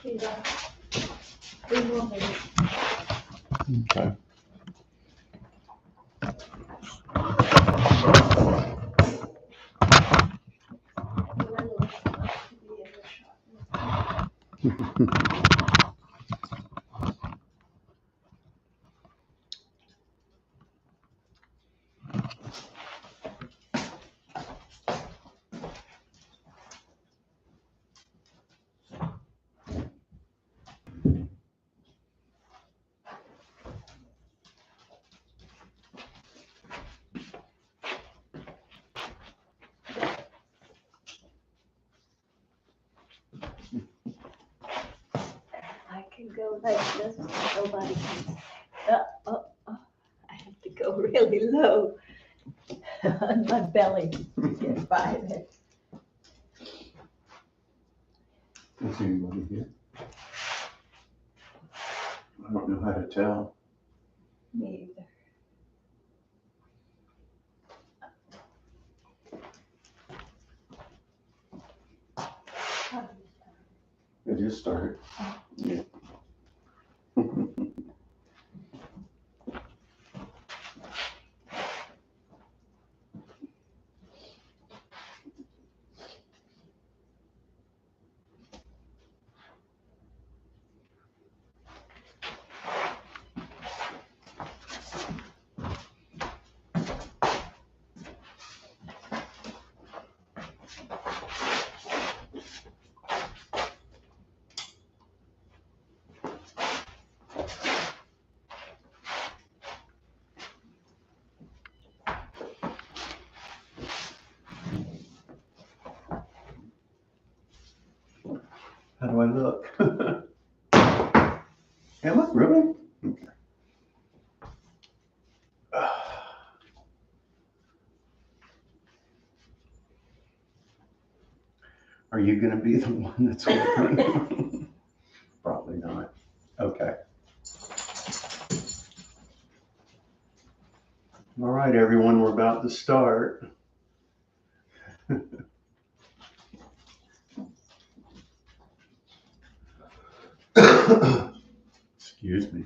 3 more minutes. Okay. I can go like this, nobody can. I have to go really low on my belly to get by there. Is anybody here? I don't know how to tell. Me either. It just started. Yeah. How do I look? Am I really? Okay. Are you going to be the one that's working? Probably not. Okay. All right, everyone, we're about to start. Excuse me.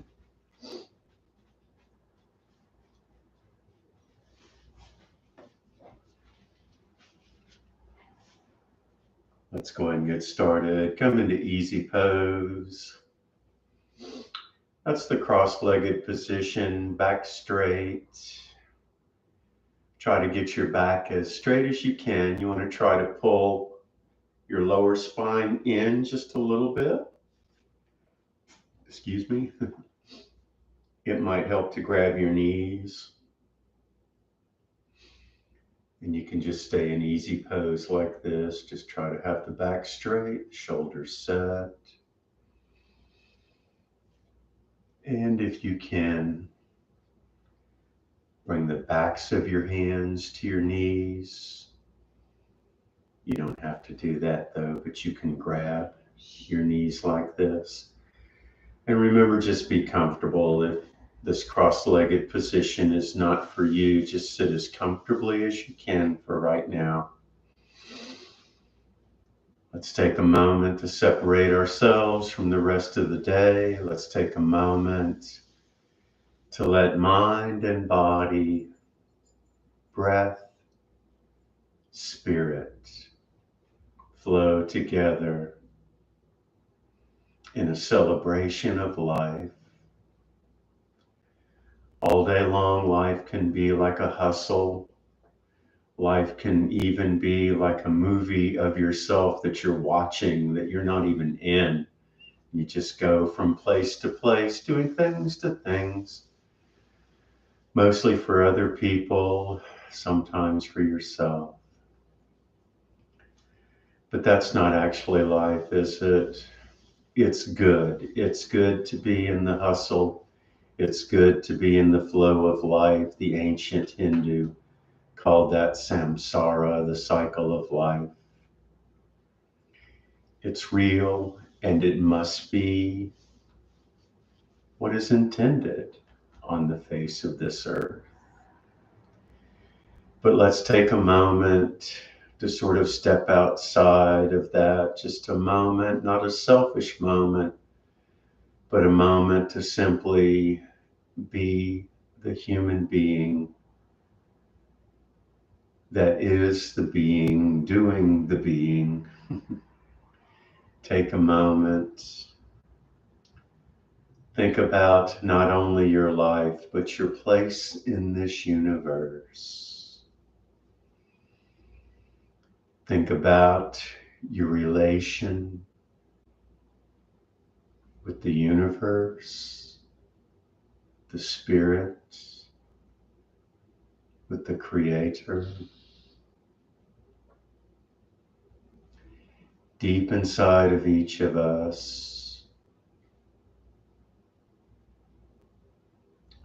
Let's go ahead and get started. Come into easy pose. That's the cross-legged position, back straight. Try to get your back as straight as you can. You want to try to pull your lower spine in just a little bit. Excuse me. It might help to grab your knees. And you can just stay in easy pose like this. Just try to have the back straight, shoulders set. And if you can, bring the backs of your hands to your knees. You don't have to do that though, but you can grab your knees like this. And remember, just be comfortable. If this cross-legged position is not for you, just sit as comfortably as you can for right now. Let's take a moment to separate ourselves from the rest of the day. Let's take a moment to let mind and body, breath, spirit flow together in a celebration of life. All day long, life can be like a hustle. Life can even be like a movie of yourself that you're watching that you're not even in. You just go from place to place, doing things to things, mostly for other people, sometimes for yourself. But that's not actually life, is it? It's good. It's good to be in the hustle. It's good to be in the flow of life. The ancient Hindu called that samsara, the cycle of life. It's real, and it must be what is intended on the face of this earth. But let's take a moment to sort of step outside of that, just a moment, not a selfish moment, but a moment to simply be the human being that is the being doing the being. Take a moment. Think about not only your life, but your place in this universe. Think about your relation with the universe, the spirit, with the Creator. Deep inside of each of us,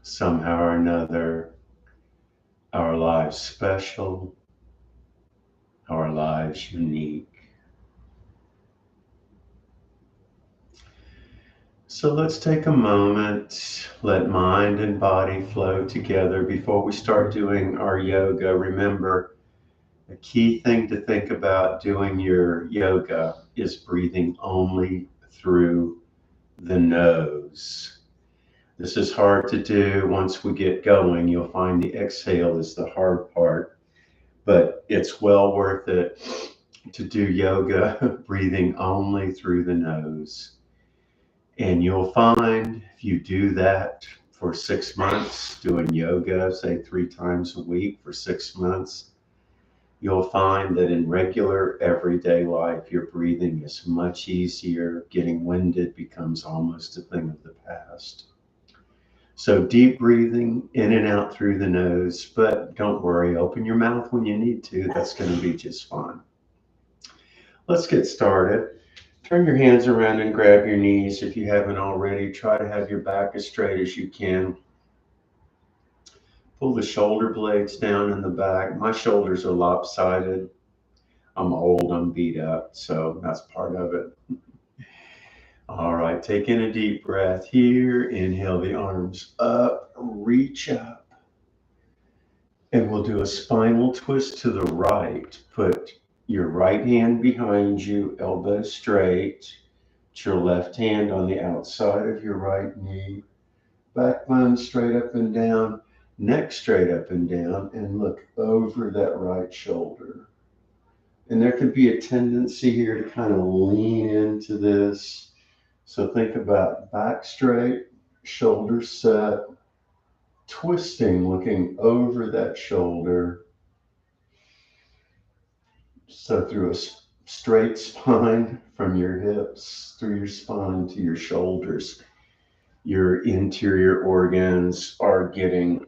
somehow or another, our lives special, our lives unique. So let's take a moment, let mind and body flow together. Before we start doing our yoga, remember, a key thing to think about doing your yoga is breathing only through the nose. This is hard to do. Once we get going, you'll find the exhale is the hard part, but it's well worth it to do yoga breathing only through the nose. And you'll find if you do that for 6 months, doing yoga, say 3 times a week for 6 months, you'll find that in regular everyday life, your breathing is much easier. Getting winded becomes almost a thing of the past. So deep breathing in and out through the nose, but don't worry, open your mouth when you need to. That's going to be just fine. Let's get started. Turn your hands around and grab your knees if you haven't already. Try to have your back as straight as you can. Pull the shoulder blades down in the back. My shoulders are lopsided. I'm old, I'm beat up, so that's part of it. All right, take in a deep breath here. Inhale the arms up, reach up. And we'll do a spinal twist to the right. Put your right hand behind you, elbow straight. Put your left hand on the outside of your right knee. Back bone straight up and down, neck straight up and down, and look over that right shoulder. And there could be a tendency here to kind of lean into this. So think about back straight, shoulders set, twisting, looking over that shoulder. So through a straight spine from your hips, through your spine to your shoulders, your interior organs are getting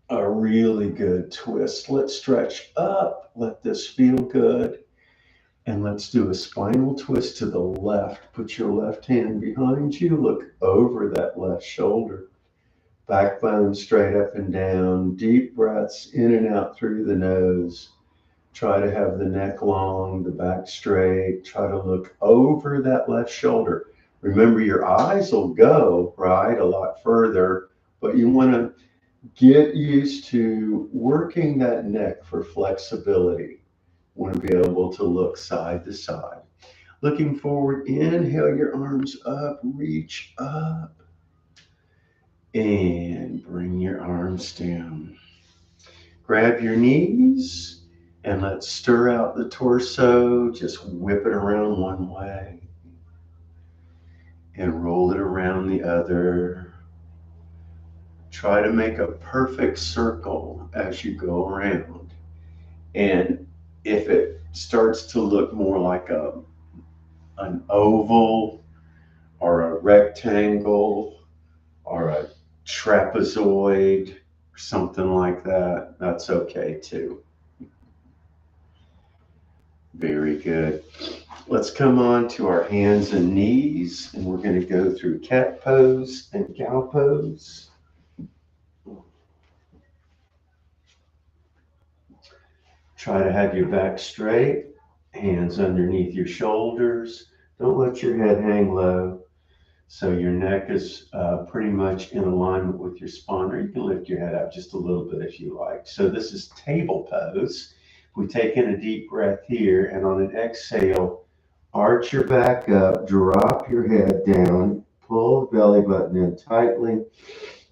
a really good twist. Let's stretch up, let this feel good. And let's do a spinal twist to the left. Put your left hand behind you, look over that left shoulder. Backbone straight up and down, deep breaths in and out through the nose. Try to have the neck long, the back straight. Try to look over that left shoulder. Remember, your eyes will go, right, a lot further, but you want to get used to working that neck for flexibility. Want to be able to look side to side. Looking forward, inhale your arms up, reach up, and bring your arms down. Grab your knees and let's stir out the torso. Just whip it around one way and roll it around the other. Try to make a perfect circle as you go around. And if it starts to look more like an oval or a rectangle or a trapezoid or something like that, that's okay too. Very good. Let's come on to our hands and knees, and we're going to go through cat pose and cow pose. Try to have your back straight, hands underneath your shoulders. Don't let your head hang low. So your neck is pretty much in alignment with your spine, or you can lift your head up just a little bit if you like. So this is table pose. We take in a deep breath here, and on an exhale, arch your back up, drop your head down, pull the belly button in tightly.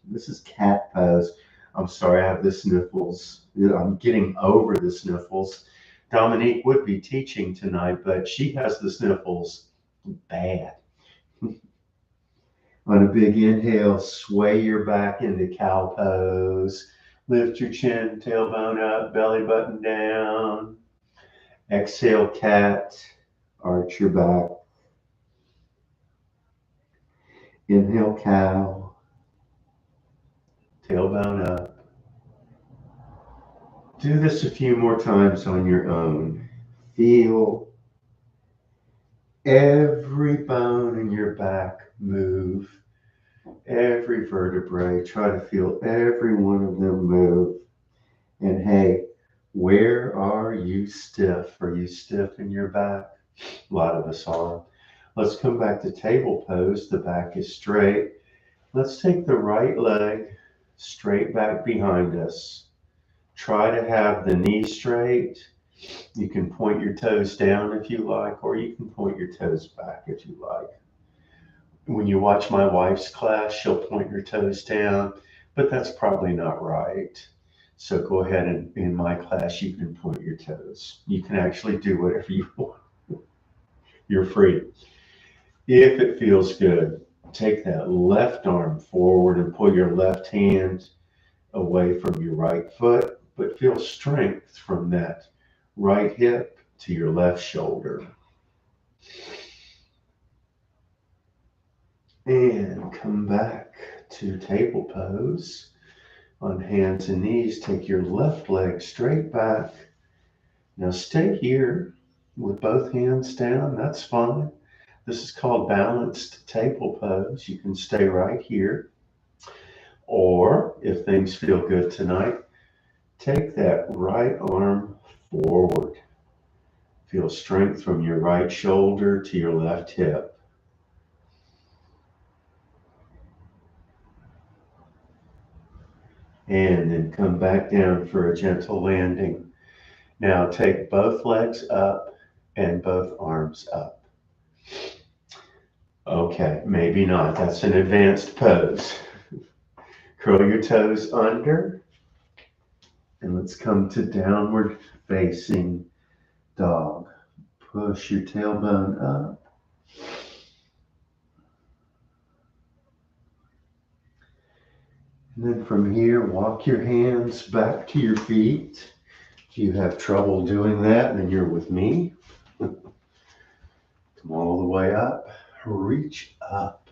This is cat pose. I'm sorry, I have the sniffles. I'm getting over the sniffles. Dominique would be teaching tonight, but she has the sniffles bad. On a big inhale, sway your back into cow pose. Lift your chin, tailbone up, belly button down. Exhale, cat. Arch your back. Inhale, cow. Tailbone up. Do this a few more times on your own. Feel every bone in your back move. Every vertebrae. Try to feel every one of them move. And hey, where are you stiff? Are you stiff in your back? A lot of us are. Let's come back to table pose. The back is straight. Let's take the right leg straight back behind us. Try to have the knee straight. You can point your toes down if you like, or you can point your toes back if you like. When you watch my wife's class, she'll point her toes down, but that's probably not right. So go ahead and in my class, you can point your toes. You can actually do whatever you want. You're free. If it feels good, take that left arm forward and pull your left hand away from your right foot, but feel strength from that right hip to your left shoulder. And come back to table pose. On hands and knees, take your left leg straight back. Now stay here with both hands down, that's fine. This is called balanced table pose. You can stay right here. Or if things feel good tonight, take that right arm forward. Feel strength from your right shoulder to your left hip. And then come back down for a gentle landing. Now take both legs up and both arms up. Okay, maybe not. That's an advanced pose. Curl your toes under. And let's come to downward facing dog. Push your tailbone up. And then from here, walk your hands back to your feet. If you have trouble doing that, then you're with me. Come all the way up. Reach up.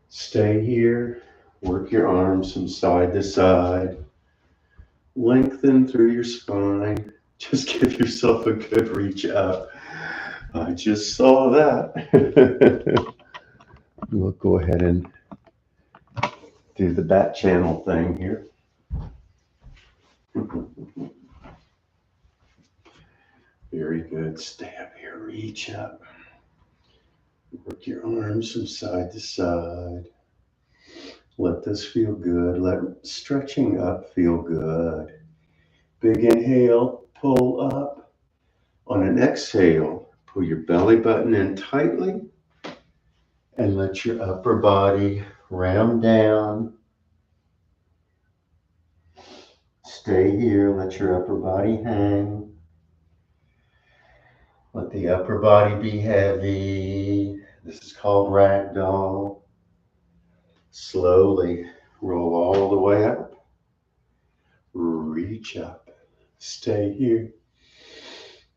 Stay here. Work your arms from side to side. Lengthen through your spine. Just give yourself a good reach up. I just saw that. We'll go ahead and do the back channel thing here. Very good. Stay up here, reach up. Work your arms from side to side. Let this feel good. Let stretching up feel good. Big inhale, pull up. On an exhale, pull your belly button in tightly and let your upper body round down. Stay here, let your upper body hang. Let the upper body be heavy. This is called ragdoll. Slowly roll all the way up. Reach up. Stay here.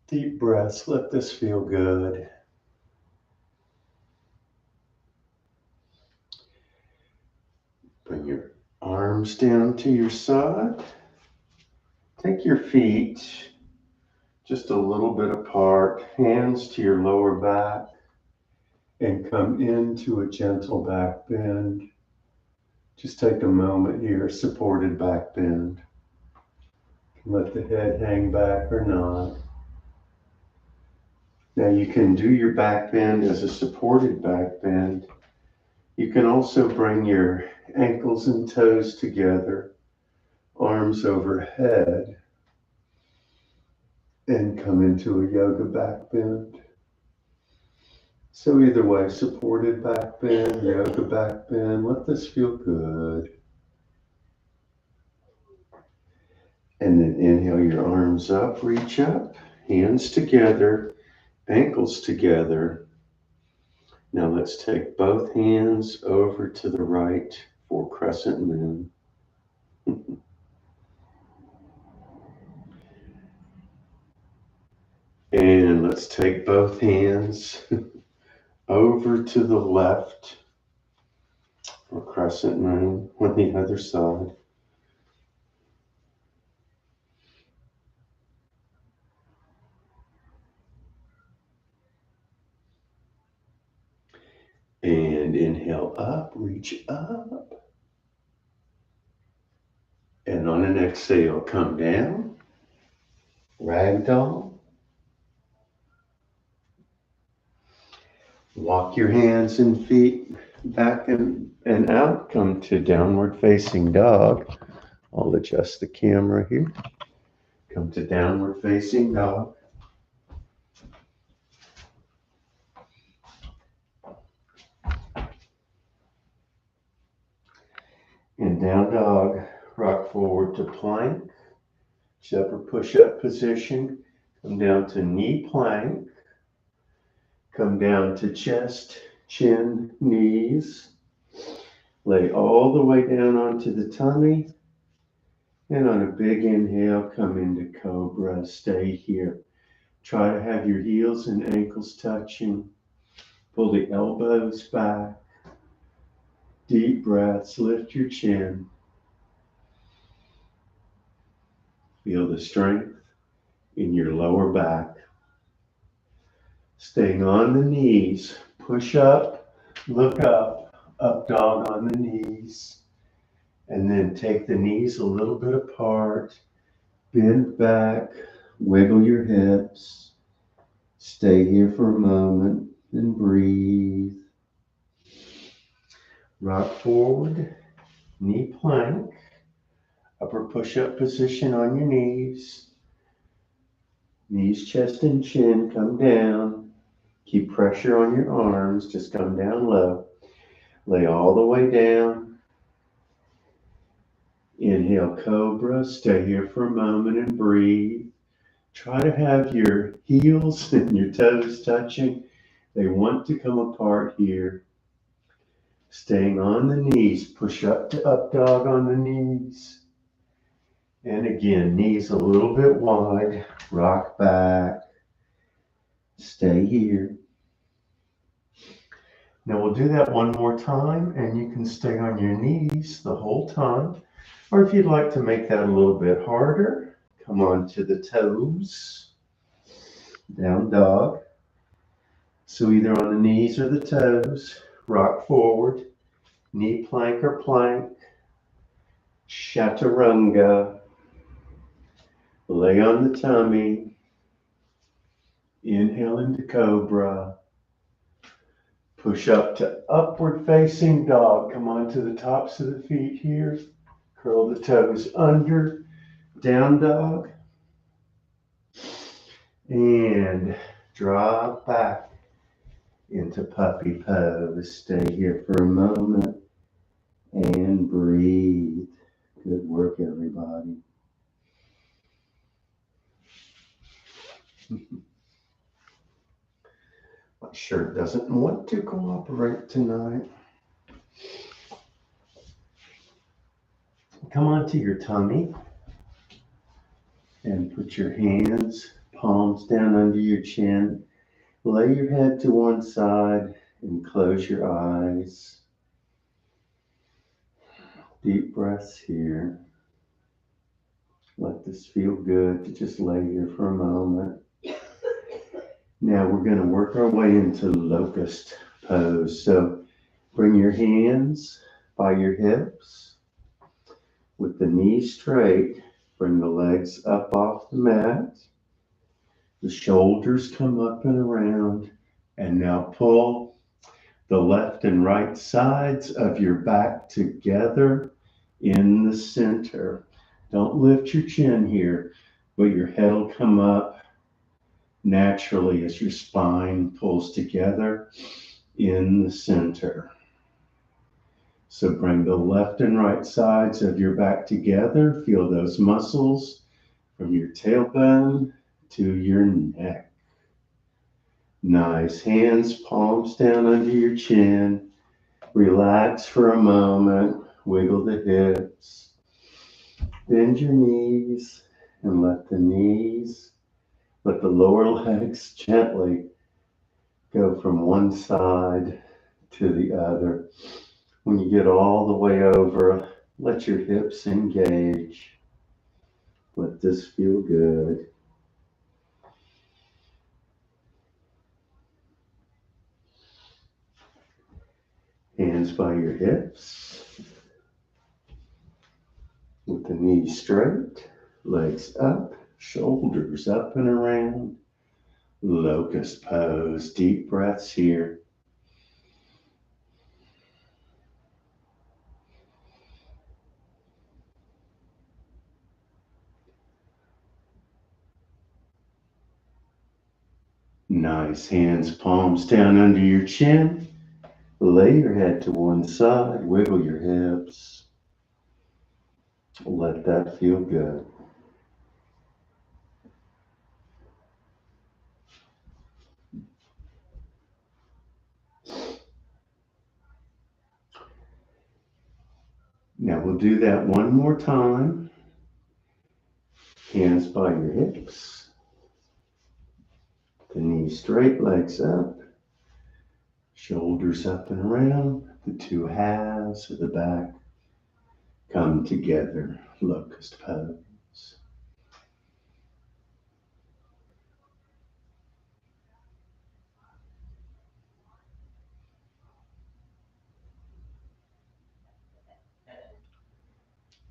Deep breaths. Let this feel good. Bring your arms down to your side. Take your feet just a little bit apart, hands to your lower back, and come into a gentle back bend. Just take a moment here, supported back bend. Let the head hang back or not. Now you can do your back bend as a supported back bend. You can also bring your ankles and toes together, arms overhead, and come into a yoga back bend. So either way, supported back bend, yoga back bend, let this feel good. And then inhale your arms up, reach up, hands together, ankles together. Now let's take both hands over to the right for crescent moon. And let's take both hands over to the left for crescent moon on the other side. And inhale up, reach up. And on an exhale, come down, ragdoll. Walk your hands and feet back and out. Come to downward facing dog. I'll adjust the camera here. Come to downward facing dog. In down dog, rock forward to plank. Shepherd push-up position. Come down to knee plank. Come down to chest, chin, knees. Lay all the way down onto the tummy. And on a big inhale, come into cobra. Stay here. Try to have your heels and ankles touching. Pull the elbows back. Deep breaths. Lift your chin. Feel the strength in your lower back. Staying on the knees. Push up, look up, up dog on the knees. And then take the knees a little bit apart. Bend back, wiggle your hips. Stay here for a moment and breathe. Rock forward, knee plank. Upper push-up position on your knees. Knees, chest, and chin come down. Keep pressure on your arms, just come down low. Lay all the way down. Inhale, cobra. Stay here for a moment and breathe. Try to have your heels and your toes touching. They want to come apart here. Staying on the knees. Push up to up dog on the knees. And again, knees a little bit wide. Rock back. Stay here. Now we'll do that one more time, and you can stay on your knees the whole time. Or if you'd like to make that a little bit harder, come on to the toes. Down dog. So either on the knees or the toes, rock forward, knee plank or plank, chaturanga. Lay on the tummy. Inhale into cobra. Push up to upward facing dog. Come on to the tops of the feet here. Curl the toes under. Down dog. And drop back into puppy pose. Stay here for a moment and breathe. Good work, everybody. My shirt doesn't want to cooperate tonight. Come onto your tummy and put your hands, palms down under your chin. Lay your head to one side and close your eyes. Deep breaths here. Let this feel good to just lay here for a moment. Now we're going to work our way into locust pose. So bring your hands by your hips with the knees straight. Bring the legs up off the mat. The shoulders come up and around. And now pull the left and right sides of your back together in the center. Don't lift your chin here, but your head will come up naturally as your spine pulls together in the center. So bring the left and right sides of your back together. Feel those muscles from your tailbone to your neck. Nice. Hands, palms down under your chin. Relax for a moment. Wiggle the hips. Bend your knees and let the lower legs gently go from one side to the other. When you get all the way over, let your hips engage. Let this feel good. Hands by your hips. With the knees straight, legs up, shoulders up and around. Locust pose, deep breaths here. Nice. Hands, palms down under your chin. Lay your head to one side, wiggle your hips. Let that feel good. Now we'll do that one more time. Hands by your hips. The knees straight, legs up. Shoulders up and around. The two halves of the back come together. Locust pose.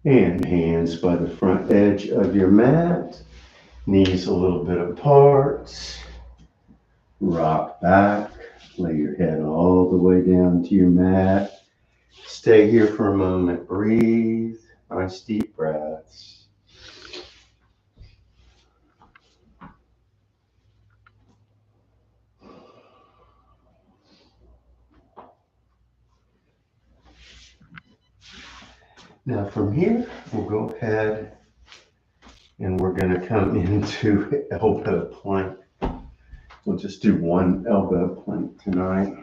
And hands by the front edge of your mat. Knees a little bit apart. Rock back. Lay your head all the way down to your mat. Stay here for a moment. Breathe. Nice deep breaths. Now from here, we'll go ahead and we're going to come into elbow plank. We'll just do one elbow plank tonight.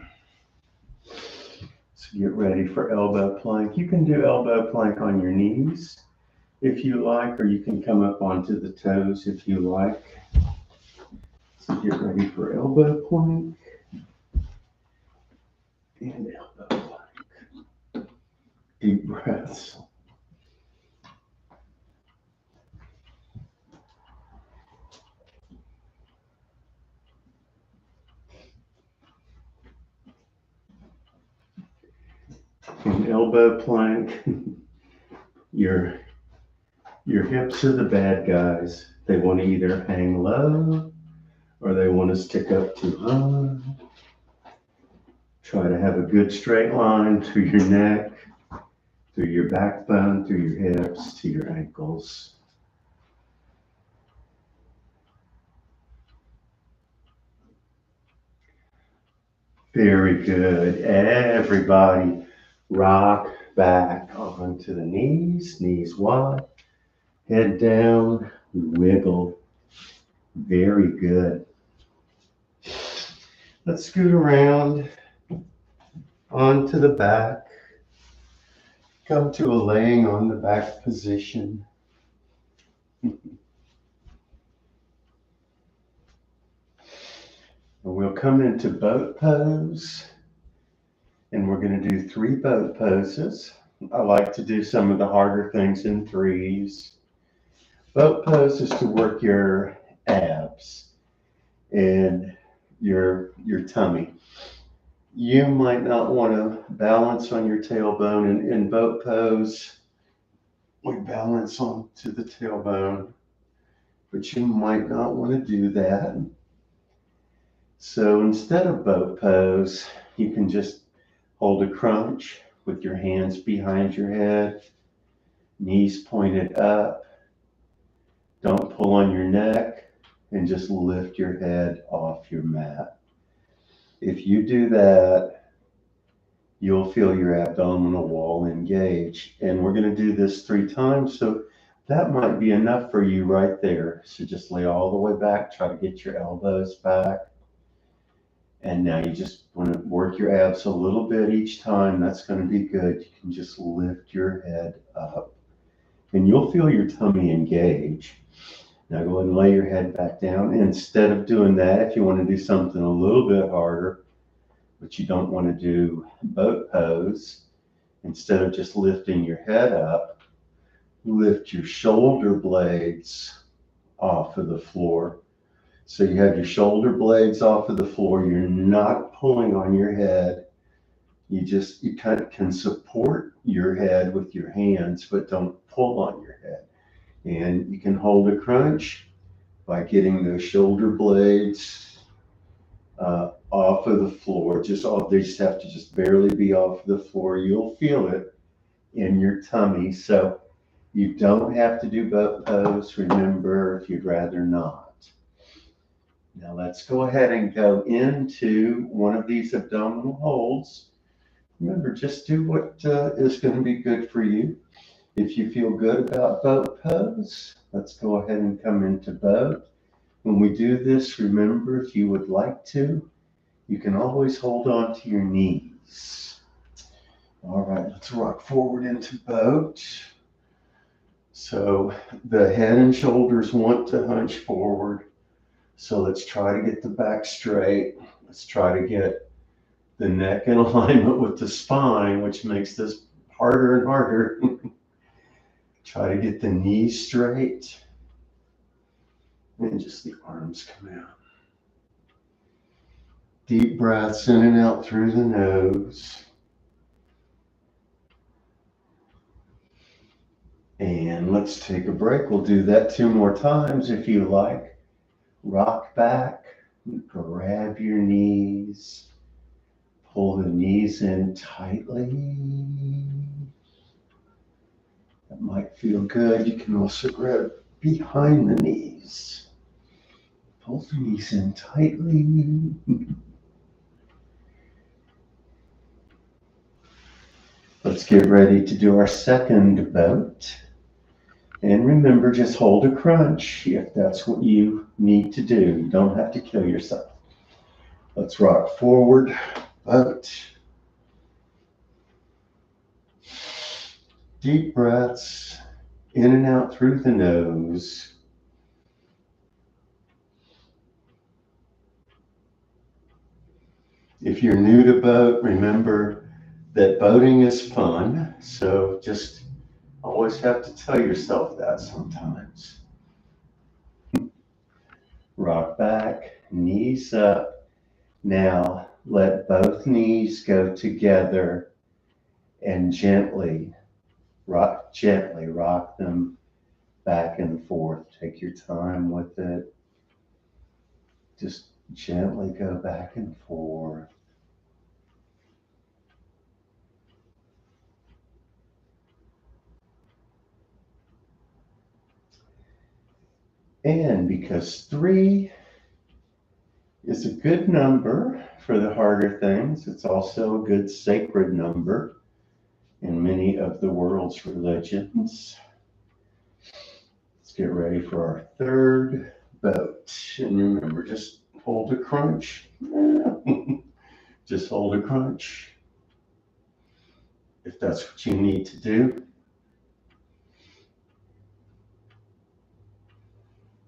So get ready for elbow plank. You can do elbow plank on your knees if you like, or you can come up onto the toes if you like. So get ready for elbow plank and elbow plank. Deep breaths. In elbow plank, your hips are the bad guys. They want to either hang low or they want to stick up too high. Try to have a good straight line through your neck, through your backbone, through your hips, to your ankles. Very good. Everybody rock back onto the knees, knees wide, head down, wiggle. Very good. Let's scoot around onto the back. Come to a laying on the back position. And we'll come into boat pose. And we're going to do 3 boat poses. I like to do some of the harder things in 3s. Boat pose is to work your abs and your tummy. You might not want to balance on your tailbone. In boat pose, we balance onto the tailbone, but you might not want to do that. So instead of boat pose, you can just hold a crunch with your hands behind your head, knees pointed up. Don't pull on your neck and just lift your head off your mat. If you do that, you'll feel your abdominal wall engage. And we're going to do this 3 times. So that might be enough for you right there. So just lay all the way back, try to get your elbows back. And now you just want to work your abs a little bit each time. That's going to be good. You can just lift your head up and you'll feel your tummy engage. Now go ahead and lay your head back down. Instead of doing that, if you want to do something a little bit harder, but you don't want to do boat pose, instead of just lifting your head up, lift your shoulder blades off of the floor. So you have your shoulder blades off of the floor. You're not pulling on your head. You kind of can support your head with your hands, but don't pull on your head. And you can hold a crunch by getting those shoulder blades off of the floor. They just have to just barely be off the floor. You'll feel it in your tummy. So you don't have to do boat pose. Remember, if you'd rather not. Now let's go ahead and go into one of these abdominal holds. Remember, just do what is going to be good for you. If you feel good about boat pose, let's go ahead and come into boat. When we do this, remember, if you would like to, you can always hold on to your knees. All right, let's rock forward into boat. So the head and shoulders want to hunch forward. So let's try to get the back straight. Let's try to get the neck in alignment with the spine, which makes this harder and harder. Try to get the knees straight. And just the arms come out. Deep breaths in and out through the nose. And let's take a break. We'll do that 2 more times if you like. Rock back, grab your knees, pull the knees in tightly. That might feel good. You can also grab behind the knees. Pull the knees in tightly. Let's get ready to do our second boat. And remember, just hold a crunch if that's what you need to do. You don't have to kill yourself. Let's rock forward, boat. Deep breaths in and out through the nose. If you're new to boat, remember that boating is fun. So just always have to tell yourself that sometimes. Rock back, knees up. Now let both knees go together and gently rock them back and forth. Take your time with it. Just gently go back and forth. And because 3 is a good number for the harder things, it's also a good sacred number in many of the world's religions. Let's get ready for our third boat. And remember, just hold a crunch. Just hold a crunch if that's what you need to do.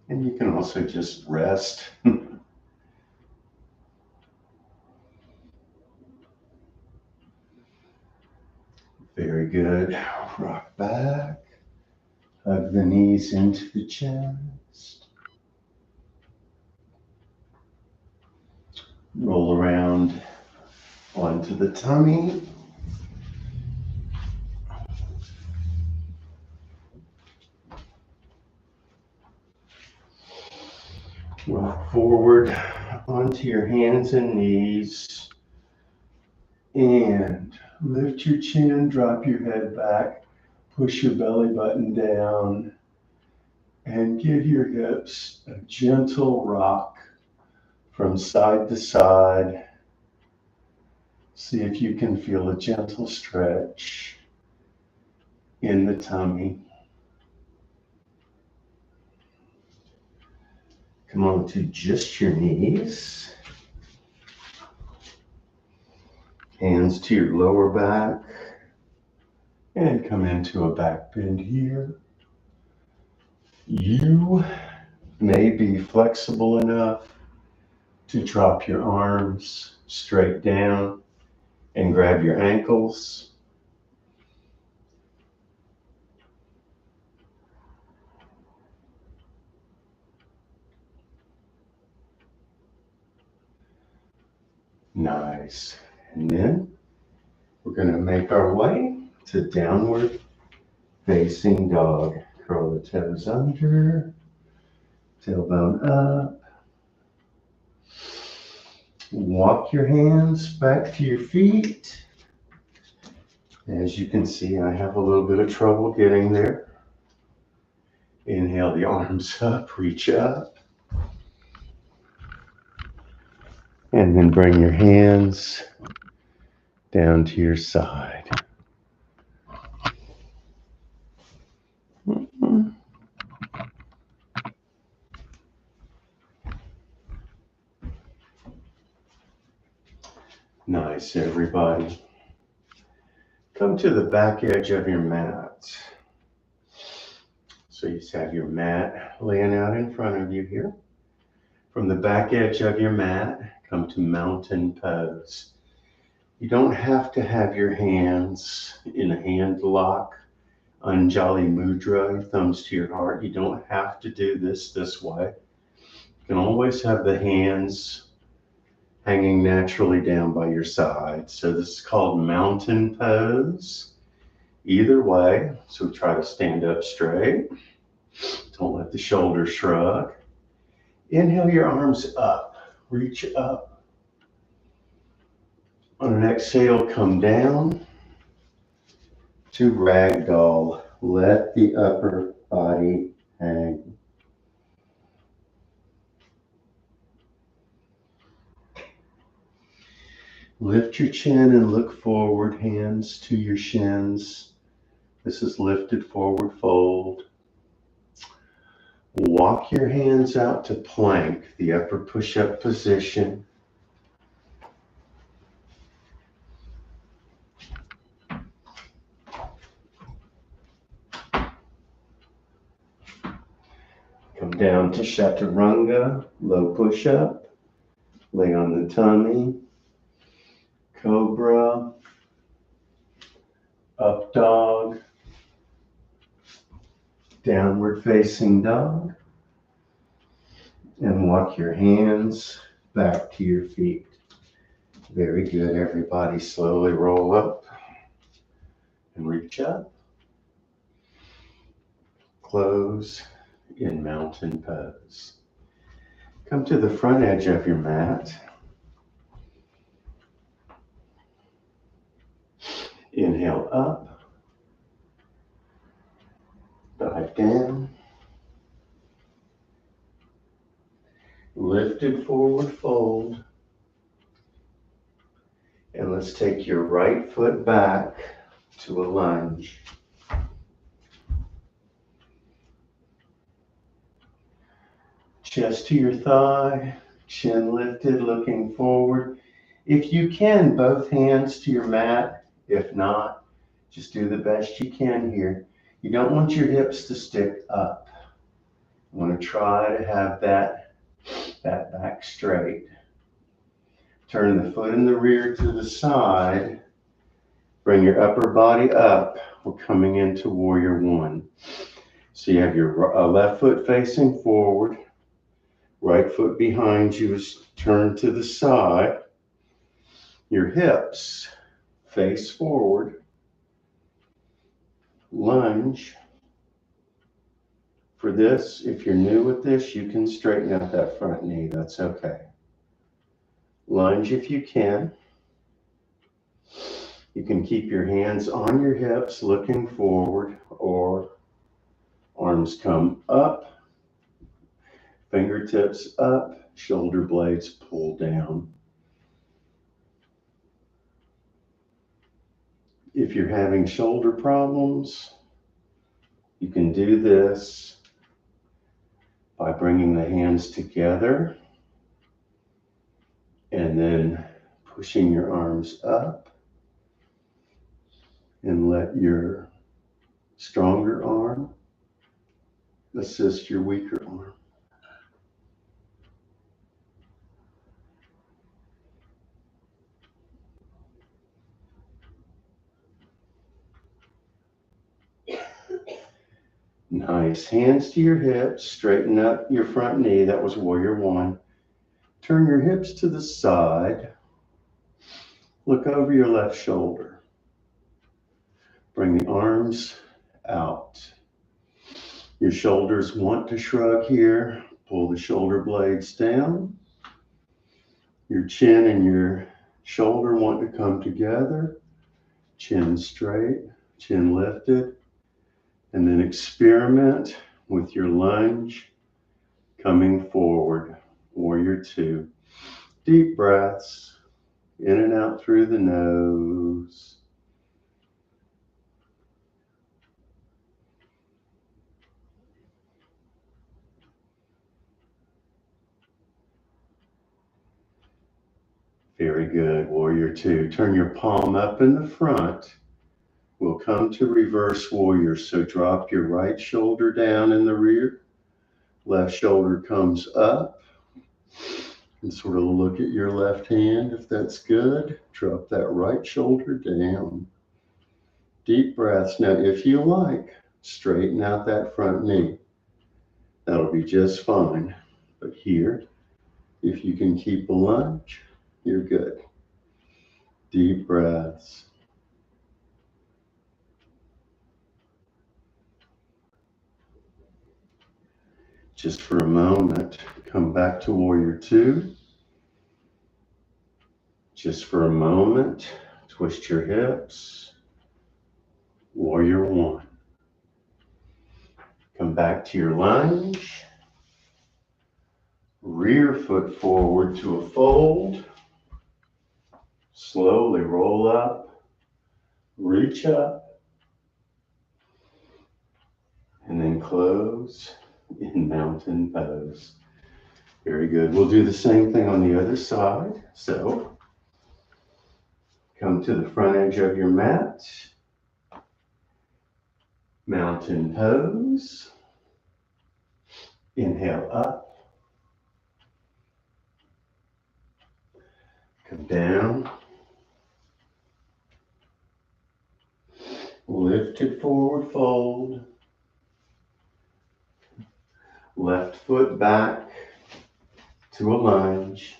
And you can also just rest. Very good. Rock back. Hug the knees into the chest. Roll around onto the tummy. Rock forward onto your hands and knees. And lift your chin, drop your head back, push your belly button down. And give your hips a gentle rock from side to side. See if you can feel a gentle stretch in the tummy. Come on to just your knees. Hands to your lower back. And come into a back bend here. You may be flexible enough to drop your arms straight down and grab your ankles. Nice. And then we're going to make our way to downward facing dog. Curl the toes under, tailbone up. Walk your hands back to your feet. As you can see, I have a little bit of trouble getting there. Inhale the arms up, reach up. And then bring your hands down to your side. Nice, everybody. Come to the back edge of your mat. So you just have your mat laying out in front of you here. From the back edge of your mat, come to mountain pose. You don't have to have your hands in a hand lock, Anjali Mudra, thumbs to your heart. You don't have to do this way. You can always have the hands hanging naturally down by your side. So this is called mountain pose. Either way, so try to stand up straight. Don't let the shoulders shrug. Inhale your arms up, reach up. On an exhale, come down to ragdoll. Let the upper body hang. Lift your chin and look forward, hands to your shins. This is lifted forward fold. Walk your hands out to plank, the upper push-up position. Come down to chaturanga, low push-up. Lay on the tummy. Cobra, up dog, downward facing dog, and walk your hands back to your feet. Very good, everybody. Slowly roll up and reach up. Close in mountain pose. Come to the front edge of your mat. Inhale up, dive down, lifted forward fold, and let's take your right foot back to a lunge. Chest to your thigh, chin lifted, looking forward. If you can, both hands to your mat. If not, just do the best you can here. You don't want your hips to stick up. You want to try to have that back straight. Turn the foot in the rear to the side. Bring your upper body up. We're coming into warrior one. So you have your left foot facing forward. Right foot behind you is turned to the side. Your hips face forward, lunge. For this, if you're new with this, you can straighten out that front knee, that's okay. Lunge if you can. You can keep your hands on your hips looking forward, or arms come up Fingertips up, shoulder blades pull down. If you're having shoulder problems, you can do this by bringing the hands together and then pushing your arms up, and let your stronger arm assist your weaker arm. Nice. Hands to your hips, straighten up your front knee. That was warrior one. Turn your hips to the side. Look over your left shoulder. Bring the arms out. Your shoulders want to shrug here. Pull the shoulder blades down. Your chin and your shoulder want to come together. Chin straight, chin lifted. And then experiment with your lunge coming forward. Warrior two. Deep breaths in and out through the nose. Very good. Warrior two. Turn your palm up in the front. We'll come to reverse warrior. So drop your right shoulder down in the rear. Left shoulder comes up. And sort of look at your left hand if that's good. Drop that right shoulder down. Deep breaths. Now, if you like, straighten out that front knee. That'll be just fine. But here, if you can keep a lunge, you're good. Deep breaths. Just for a moment, come back to warrior two. Just for a moment, twist your hips. Warrior one. Come back to your lunge. Rear foot forward to a fold. Slowly roll up, reach up, and then close in mountain pose. Very good. We'll do the same thing on the other side. So come to the front edge of your mat. Mountain pose. Inhale up. Come down. Lifted forward fold. Left foot back to a lunge.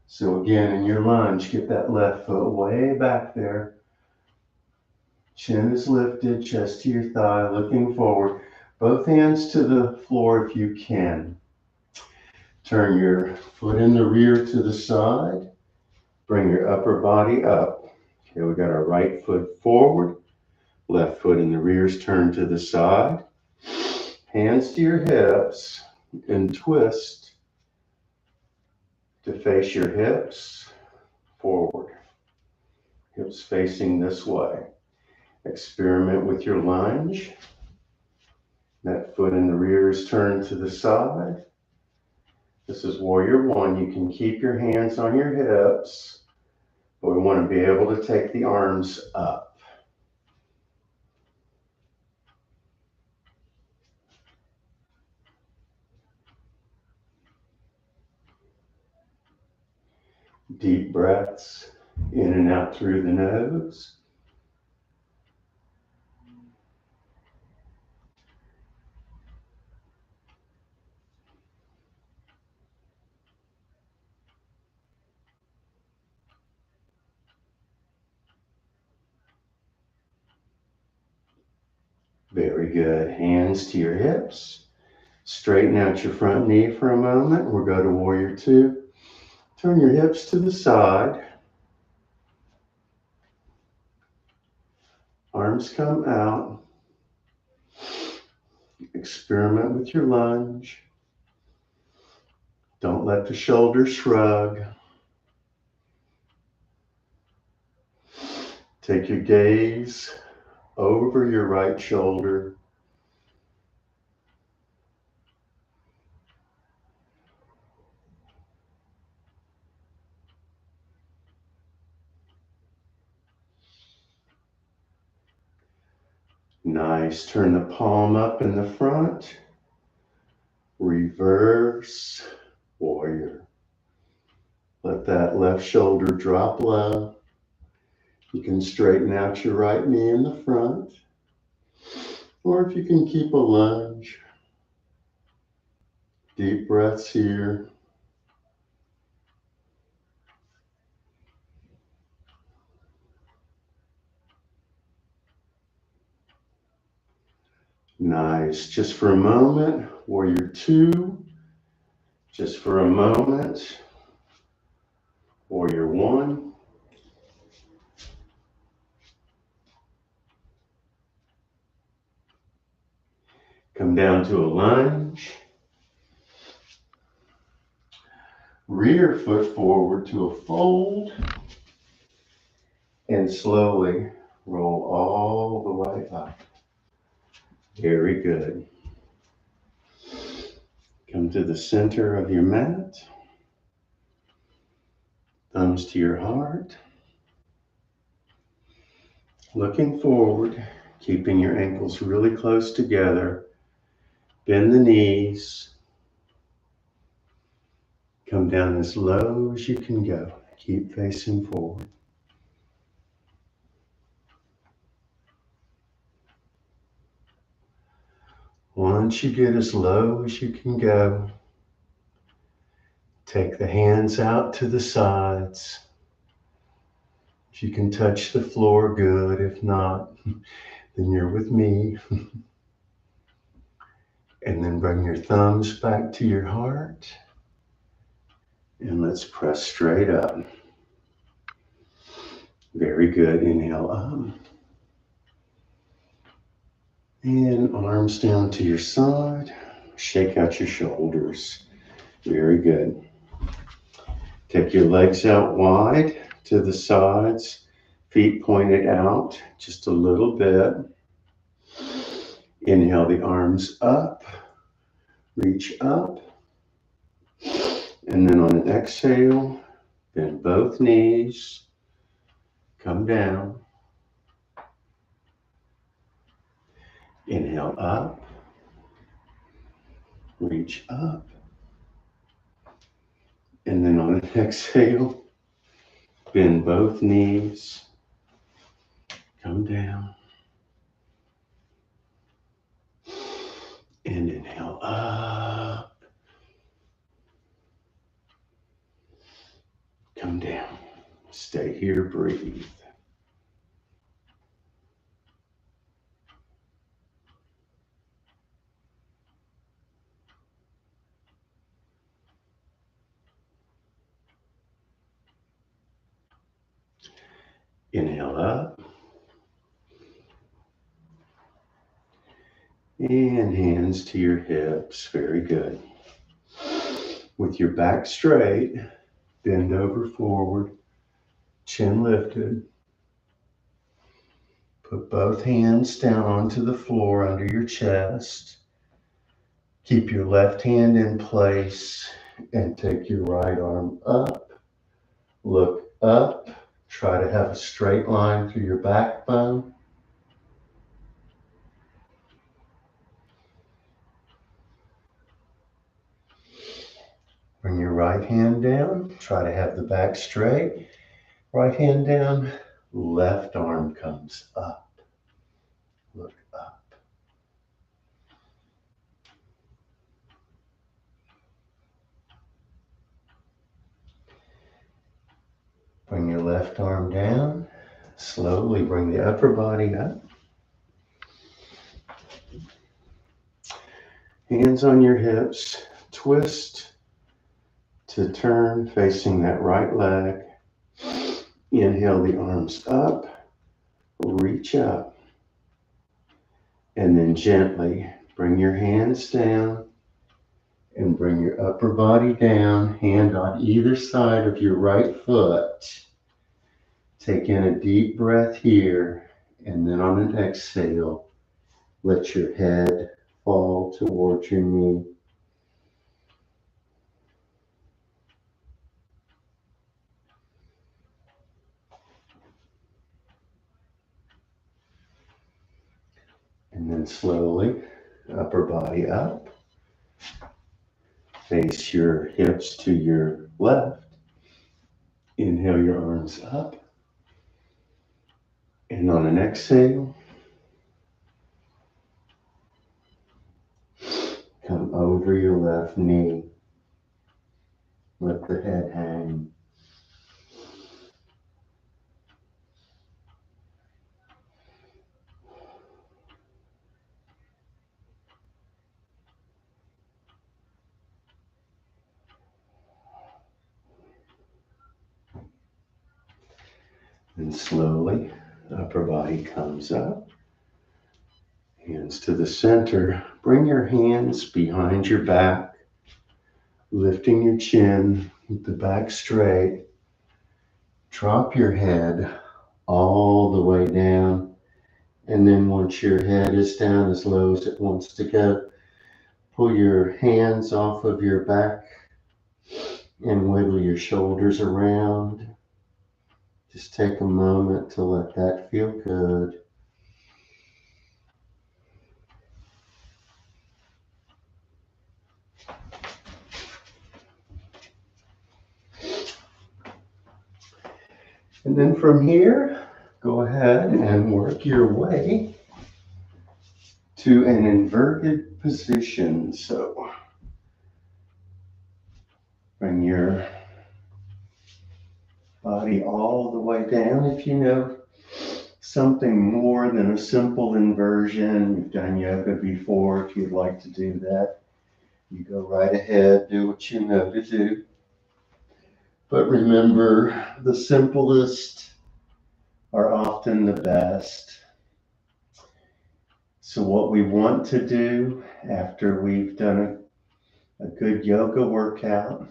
So again, in your lunge, get that left foot way back there. Chin is lifted, chest to your thigh, looking forward. Both hands to the floor if you can. Turn your foot in the rear to the side. Bring your upper body up. Okay, we got our right foot forward. Left foot in the rear is turned to the side. Hands to your hips and twist to face your hips forward. Hips facing this way. Experiment with your lunge. That foot in the rear is turned to the side. This is warrior one. You can keep your hands on your hips, but we want to be able to take the arms up. Deep breaths in and out through the nose. Very good. Hands to your hips. Straighten out your front knee for a moment. We'll go to warrior two. Turn your hips to the side. Arms come out. Experiment with your lunge. Don't let the shoulders shrug. Take your gaze over your right shoulder. Nice. Turn the palm up in the front. Reverse warrior. Let that left shoulder drop low. You can straighten out your right knee in the front. Or if you can keep a lunge. Deep breaths here. Nice. Just for a moment, warrior two. Just for a moment, warrior one. Come down to a lunge. Rear foot forward to a fold. And slowly roll all the way up. Very good. Come to the center of your mat. Thumbs to your heart. Looking forward, keeping your ankles really close together. Bend the knees. Come down as low as you can go. Keep facing forward. Once you get as low as you can go, take the hands out to the sides. If you can touch the floor, good. If not, then you're with me. And then bring your thumbs back to your heart. And let's press straight up. Very good. Inhale up. And arms down to your side. Shake out your shoulders. Very good. Take your legs out wide to the sides. Feet pointed out just a little bit. Inhale the arms up. Reach up. And then on an exhale, bend both knees. Come down. Inhale up. Reach up. And then on an exhale, bend both knees. Come down. And inhale up. Come down. Stay here, breathe. Inhale up. And hands to your hips. Very good. With your back straight, bend over forward, chin lifted. Put both hands down onto the floor under your chest. Keep your left hand in place and take your right arm up. Look up. Try to have a straight line through your backbone. Bring your right hand down. Try to have the back straight. Right hand down. Left arm comes up. Look up. Bring your left arm down. Slowly bring the upper body up. Hands on your hips. Twist to turn, facing that right leg. Inhale the arms up. Reach up. And then gently Bring your hands down and bring your upper body down, hand on either side of your right foot. Take in a deep breath here, and then on an exhale, let your head fall towards your knee. And then slowly, upper body up. Face your hips to your left. Inhale your arms up. And on an exhale, come over your left knee. Let the head hang. And slowly, upper body comes up. Hands to the center. Bring your hands behind your back, lifting your chin, keep the back straight. Drop your head all the way down. And then once your head is down as low as it wants to go, pull your hands off of your back and wiggle your shoulders around. Just take a moment to let that feel good. And then from here, go ahead and work your way to an inverted position. So bring your body all the way down. If you know something more than a simple inversion, you've done yoga before, if you'd like to do that, you go right ahead, do what you know to do. But remember, the simplest are often the best. So what we want to do after we've done a good yoga workout,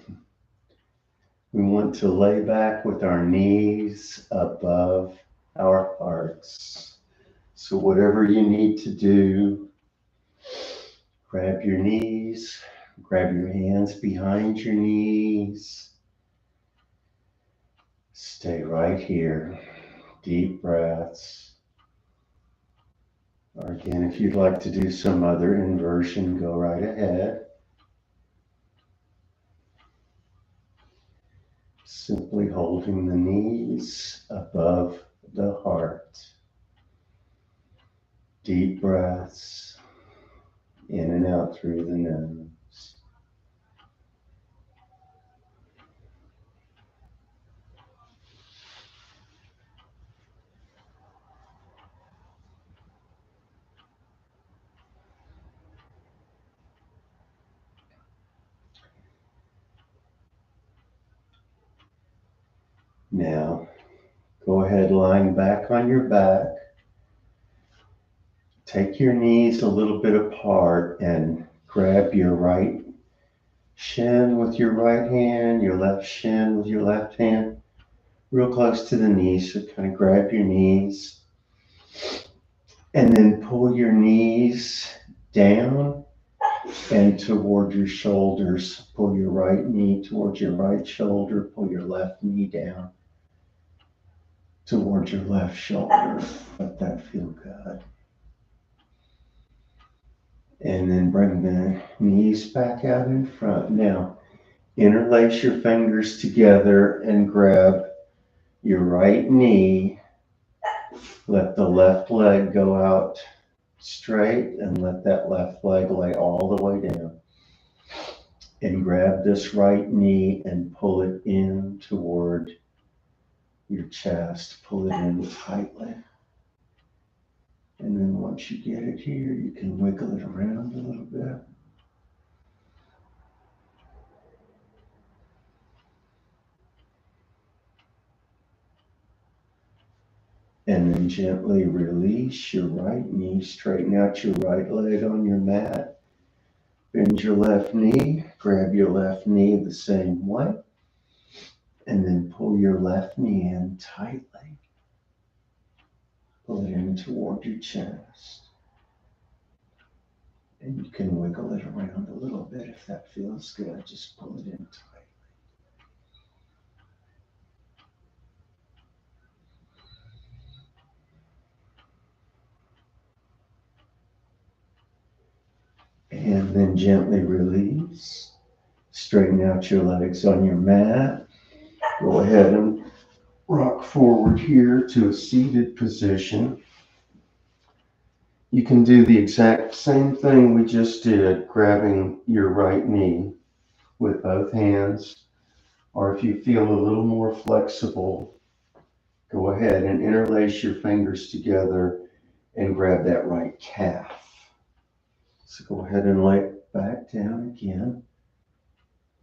we want to lay back with our knees above our hearts. So whatever you need to do, grab your knees, grab your hands behind your knees. Stay right here. Deep breaths. Or again, if you'd like to do some other inversion, go right ahead. Simply holding the knees above the heart. Deep breaths in and out through the nose. Now, go ahead lying back on your back. Take your knees a little bit apart and grab your right shin with your right hand, your left shin with your left hand, real close to the knees. So kind of grab your knees and then pull your knees down and toward your shoulders. Pull your right knee towards your right shoulder, pull your left knee down towards your left shoulder. Let that feel good. And then bring the knees back out in front. Now, interlace your fingers together and grab your right knee. Let the left leg go out straight and let that left leg lay all the way down. And grab this right knee and pull it in toward your chest. Pull it in tightly. And then once you get it here, you can wiggle it around a little bit. And then gently release your right knee. Straighten out your right leg on your mat. Bend your left knee. Grab your left knee the same way. And then pull your left knee in tightly. Pull it in toward your chest. And you can wiggle it around a little bit if that feels good. Just pull it in tight. And then gently release. Straighten out your legs on your mat. Go ahead and rock forward here to a seated position. You can do the exact same thing we just did, grabbing your right knee with both hands. Or if you feel a little more flexible, go ahead and interlace your fingers together and grab that right calf. So go ahead and lay it back down again.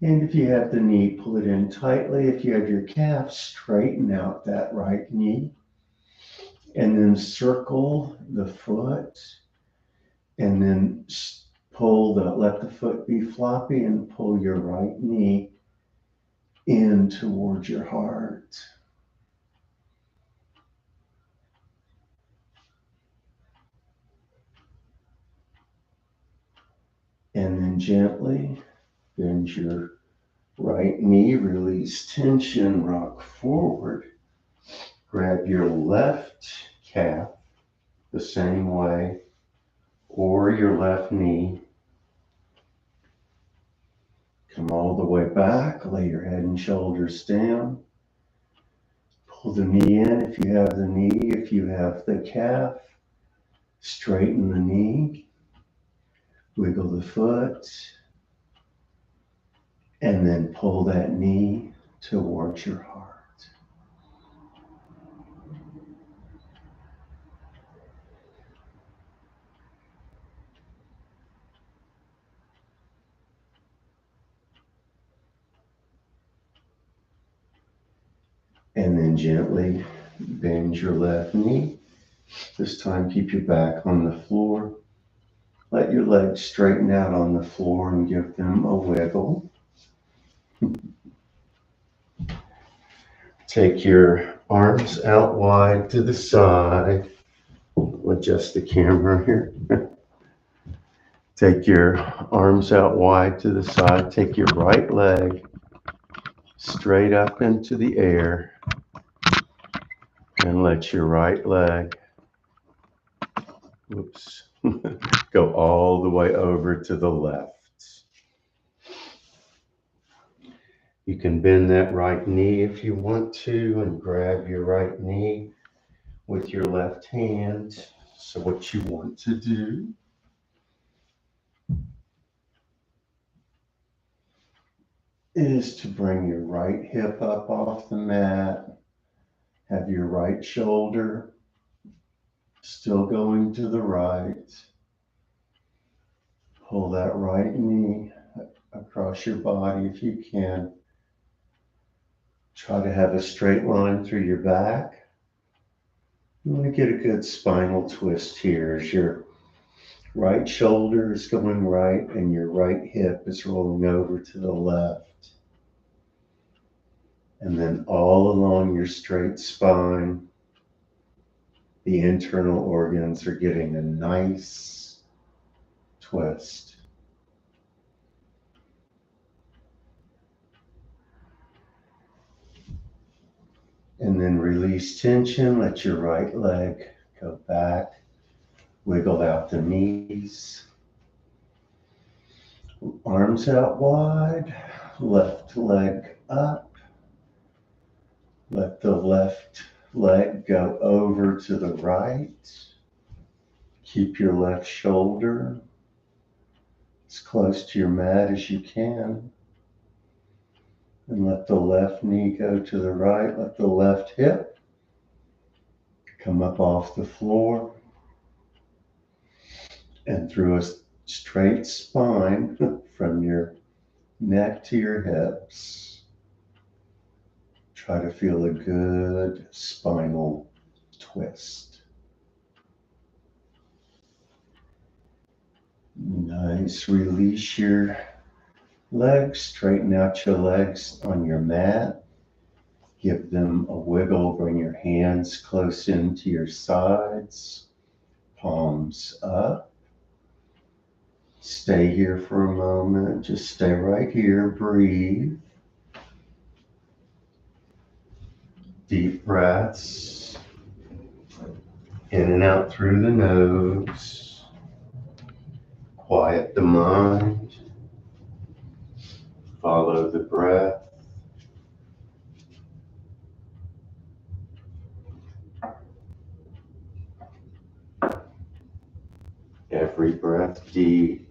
And if you have the knee, pull it in tightly. If you have your calf, straighten out that right knee. And then circle the foot. And then let the foot be floppy and pull your right knee in towards your heart. And then gently bend your right knee, release tension, rock forward. Grab your left calf the same way, or your left knee. Come all the way back, lay your head and shoulders down. Pull the knee in if you have the knee, if you have the calf. Straighten the knee. Wiggle the foot. And then pull that knee towards your heart. And then gently bend your left knee. This time keep your back on the floor. Let your legs straighten out on the floor and give them a wiggle. Take your arms out wide to the side. Adjust the camera here. Take your arms out wide to the side. Take your right leg straight up into the air. And let your right leg, go all the way over to the left. You can bend that right knee if you want to and grab your right knee with your left hand. So what you want to do is to bring your right hip up off the mat. Have your right shoulder still going to the right. Pull that right knee across your body if you can. Try to have a straight line through your back. You want to get a good spinal twist here as your right shoulder is going right and your right hip is rolling over to the left. And then all along your straight spine, the internal organs are getting a nice twist. And then release tension, let your right leg go back, wiggle out the knees, arms out wide, left leg up, let the left leg go over to the right, keep your left shoulder as close to your mat as you can. And let the left knee go to the right. Let the left hip come up off the floor. And through a straight spine from your neck to your hips. Try to feel a good spinal twist. Nice. Release your legs. Straighten out your legs on your mat. Give them a wiggle. Bring your hands close into your sides. Palms up. Stay here for a moment. Just stay right here. Breathe. Deep breaths. In and out through the nose. Quiet the mind. Follow the breath. Every breath deep.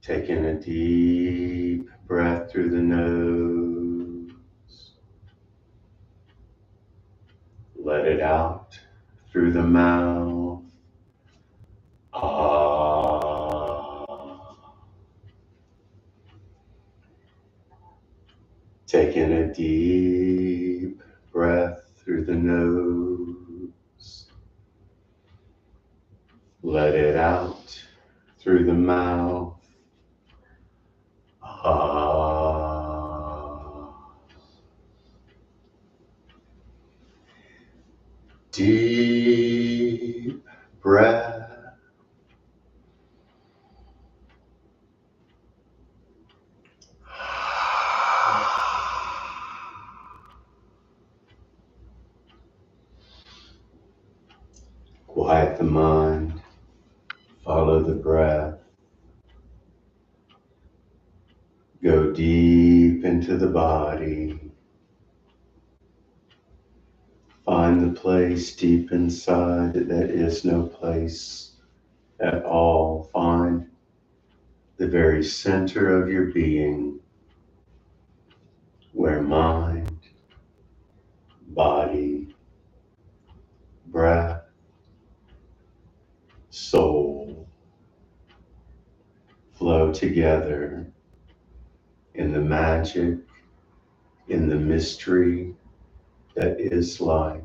Taking a deep breath through the nose. Let it out through the mouth. Ah. Taking a deep breath through the nose. Let it out through the mouth. Ah. Deep breath. Quiet the mind. Follow the breath. Go deep into the body. Find the place deep inside that is no place at all. Find the very center of your being where mind, body, breath, soul flow together in the magic, in the mystery that is life.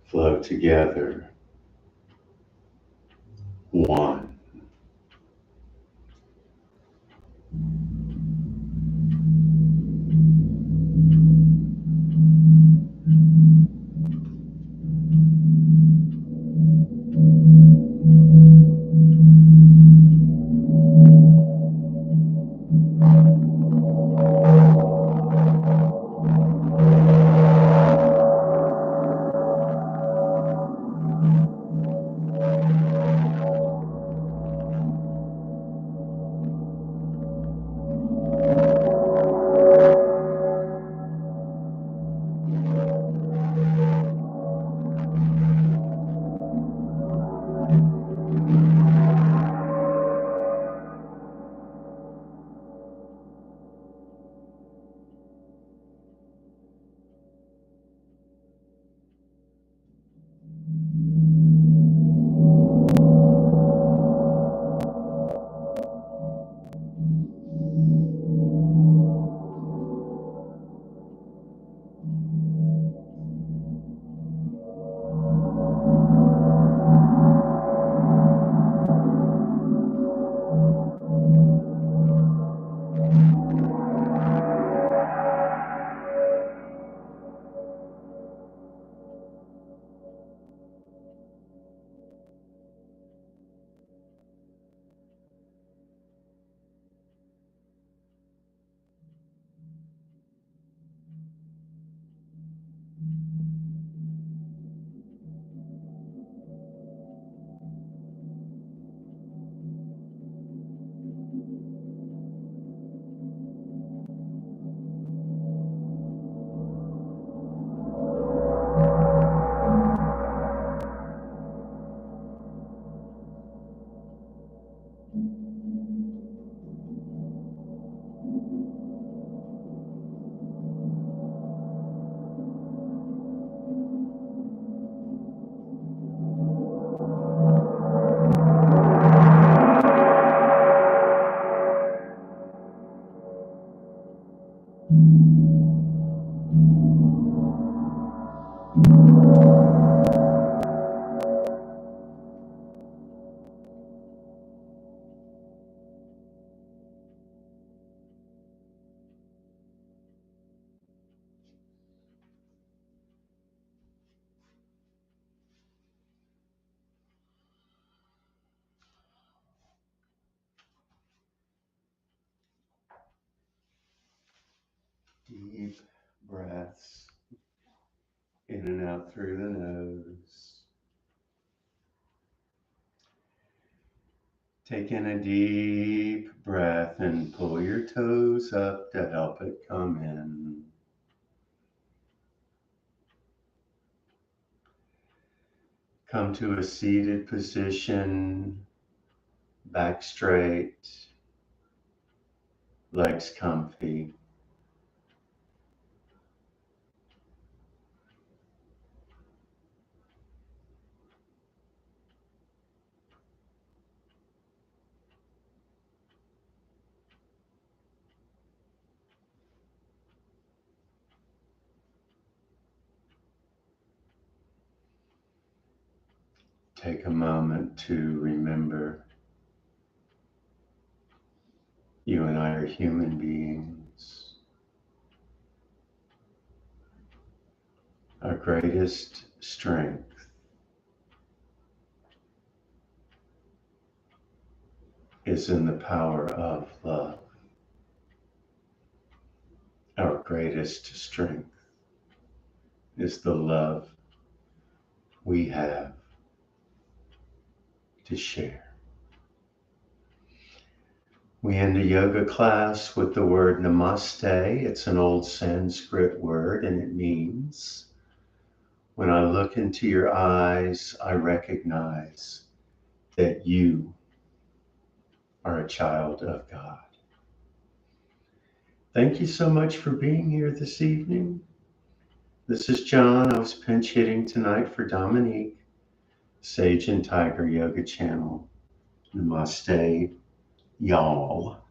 Flow together. One. Deep breaths in and out through the nose. Take in a deep breath and pull your toes up to help it come in. Come to a seated position, back straight, legs comfy. Take a moment to remember you and I are human beings. Our greatest strength is in the power of love. Our greatest strength is the love we have to share. We end a yoga class with the word namaste. It's an old Sanskrit word, and it means, when I look into your eyes, I recognize that you are a child of God. Thank you so much for being here this evening. This is John. I was pinch hitting tonight for Dominique, Sage and Tiger Yoga Channel. Namaste, y'all.